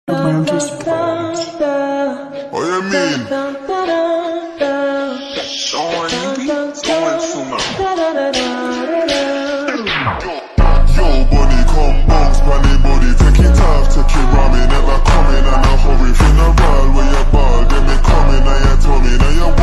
My own taste of it. What you mean? Yo, bunny, come bounce, bunny body, take it off, take it ramming, never coming and a hurry. Funeral where you ball, then me coming and you tell me, now you